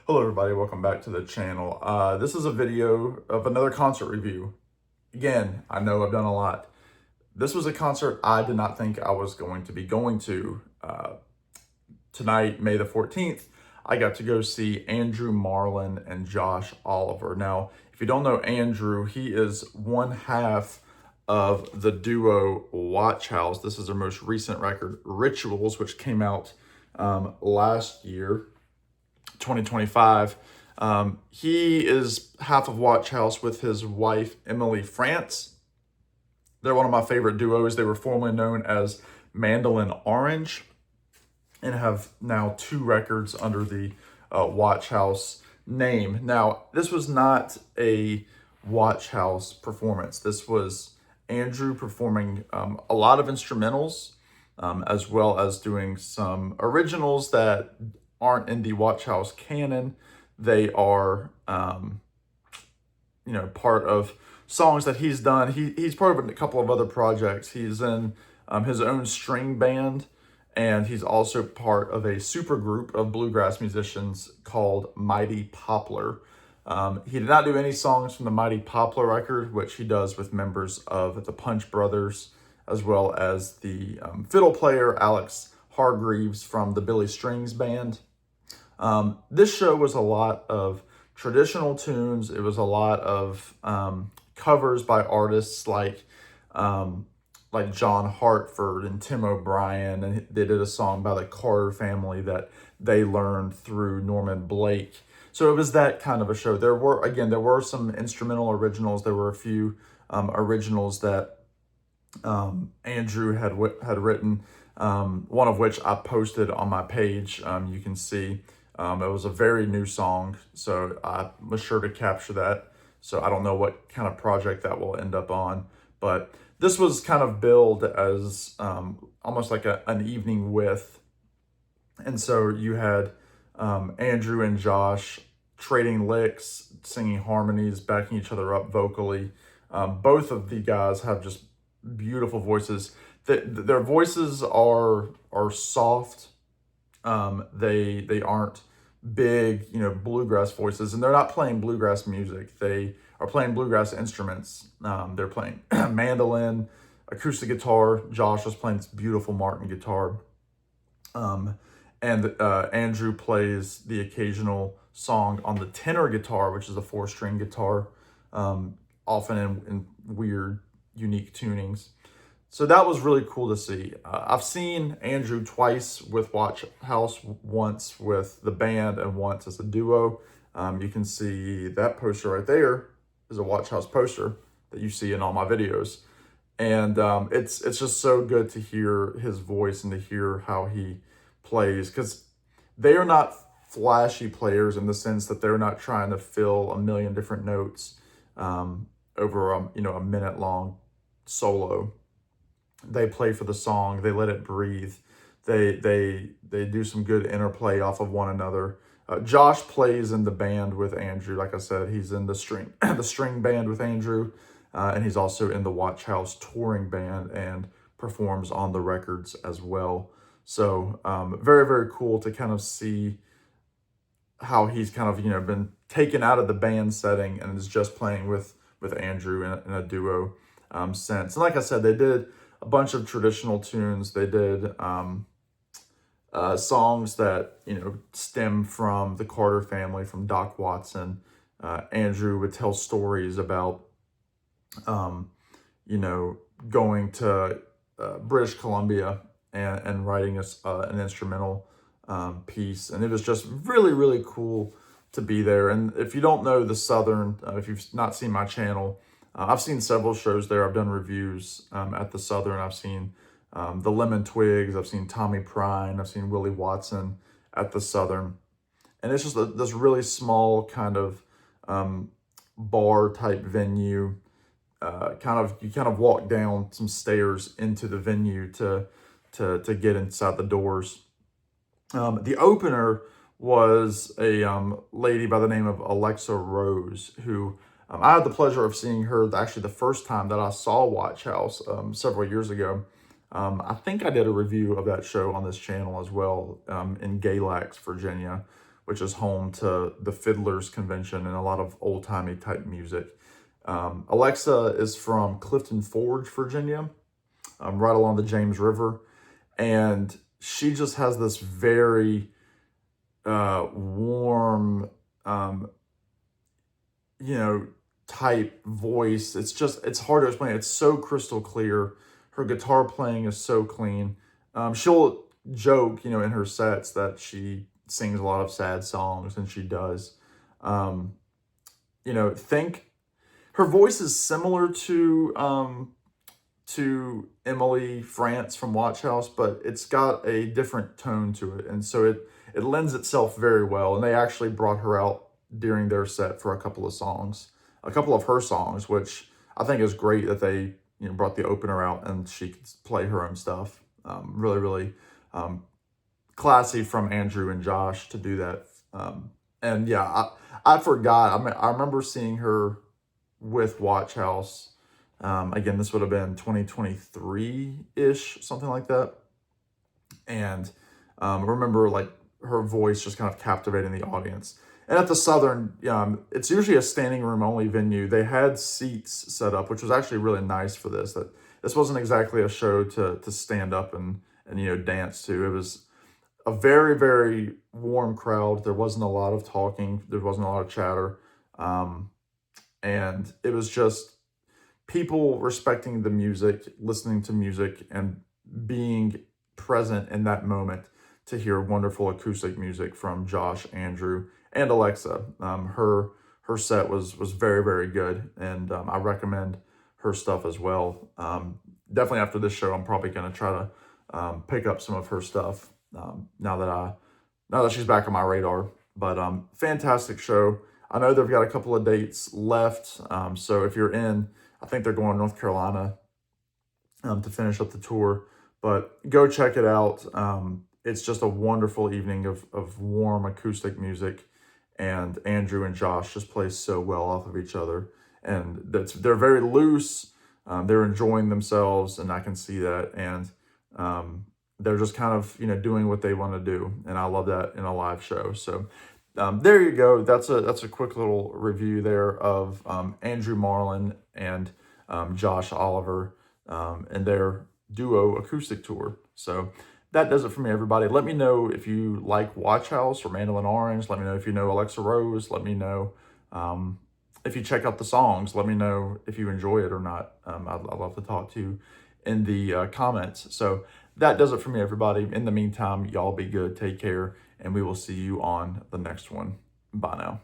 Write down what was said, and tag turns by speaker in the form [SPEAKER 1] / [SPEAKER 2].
[SPEAKER 1] Hello everybody, welcome back to the channel. This is a video of another concert review. Again, I know I've done a lot. This was a concert I did not think I was going to be going to. Tonight, May the 14th, I got to go see Andrew Marlin and Josh Oliver. Now, if you don't know Andrew, he is one half of the duo Watchhouse. This is their most recent record, Rituals, which came out last year. 2025. He is half of Watchhouse with his wife, Emily France. They're one of my favorite duos. They were formerly known as Mandolin Orange and have now 2 records under the Watchhouse name. Now, this was not a Watchhouse performance. This was Andrew performing a lot of instrumentals, as well as doing some originals that aren't in the Watchhouse canon. They are, part of songs that he's done. He's part of a couple of other projects. He's in his own string band, and he's also part of a super group of bluegrass musicians called Mighty Poplar. He did not do any songs from the Mighty Poplar record, which he does with members of the Punch Brothers, as well as the fiddle player Alex Hargreaves from the Billy Strings Band. This show was a lot of traditional tunes. It was a lot of covers by artists like John Hartford and Tim O'Brien, and they did a song by the Carter family that they learned through Norman Blake. So it was that kind of a show. There were some instrumental originals. There were a few originals that Andrew had written, one of which I posted on my page. You can see. It was a very new song, so I was sure to capture that. So I don't know what kind of project that will end up on, but this was kind of billed as almost like an evening with. And so you had Andrew and Josh trading licks, singing harmonies, backing each other up vocally. Both of the guys have just beautiful voices. Their voices are soft. They aren't big, bluegrass voices, and they're not playing bluegrass music. They are playing bluegrass instruments. They're playing mandolin, acoustic guitar. Josh was playing this beautiful Martin guitar. And Andrew plays the occasional song on the tenor guitar, which is a 4-string guitar, often in weird, unique tunings. So that was really cool to see. I've seen Andrew twice with Watchhouse, once with the band and once as a duo. You can see that poster right there is a Watchhouse poster that you see in all my videos. And it's just so good to hear his voice and to hear how he plays, because they are not flashy players in the sense that they're not trying to fill a million different notes over a minute-long solo. They play for the song. They let it breathe. They do some good interplay off of one another. Josh plays in the band with Andrew. Like I said, he's in the string band with Andrew, and he's also in the Watchhouse touring band and performs on the records as well. So very, very cool to kind of see how he's kind of been taken out of the band setting and is just playing with Andrew in a duo since. And like I said, they did a bunch of traditional tunes. They did songs that stem from the Carter family, from Doc Watson. Andrew would tell stories about going to British Columbia and writing an instrumental piece, and it was just really, really cool to be there. And if you don't know the Southern, if you've not seen my channel, I've seen several shows there. I've done reviews at the Southern. I've seen the Lemon Twigs. I've seen Tommy Prine. I've seen Willie Watson at the Southern. And it's just this really small kind of bar type venue. You kind of walk down some stairs into the venue to get inside the doors. The opener was a lady by the name of Alexa Rose, who I had the pleasure of seeing her actually the first time that I saw Watchhouse several years ago. I think I did a review of that show on this channel as well, in Galax, Virginia, which is home to the Fiddlers Convention and a lot of old-timey type music. Alexa is from Clifton Forge, Virginia, right along the James River. And she just has this very warm, type voice. It's hard to explain. It's so crystal clear. Her guitar playing is so clean. She'll joke, in her sets that she sings a lot of sad songs, and she does. Think her voice is similar to Emily France from Watchhouse, but it's got a different tone to it, and so it lends itself very well. And they actually brought her out during their set for a couple of her songs, which I think is great that they brought the opener out and she could play her own stuff. Really, really classy from Andrew and Josh to do that. And yeah, I forgot. I remember seeing her with Watchhouse. Again, this would have been 2023-ish, something like that. And remember, like, her voice just kind of captivating the audience. And at the Southern, it's usually a standing room only venue. They had seats set up, which was actually really nice for this. That this wasn't exactly a show to stand up and dance to. It was a very, very warm crowd. There wasn't a lot of talking. There wasn't a lot of chatter. And it was just people respecting the music, listening to music, and being present in that moment to hear wonderful acoustic music from Josh, Andrew, and Alexa. Her set was very, very good, and I recommend her stuff as well. Definitely after this show, I'm probably going to try to pick up some of her stuff now that she's back on my radar. But fantastic show. I know they've got a couple of dates left, so if you're in, I think they're going to North Carolina to finish up the tour. But go check it out. It's just a wonderful evening of warm acoustic music, and Andrew and Josh just play so well off of each other. And they're very loose. They're enjoying themselves, and I can see that. And they're just kind of doing what they want to do, and I love that in a live show. So there you go. That's a quick little review there of Andrew Marlin and Josh Oliver and their duo acoustic tour. So that does it for me, everybody. Let me know if you like Watchhouse or Mandolin Orange. Let me know if you know Alexa Rose. Let me know if you check out the songs. Let me know if you enjoy it or not. I'd love to talk to you in the comments. So that does it for me, everybody. In the meantime, y'all be good. Take care, and we will see you on the next one. Bye now.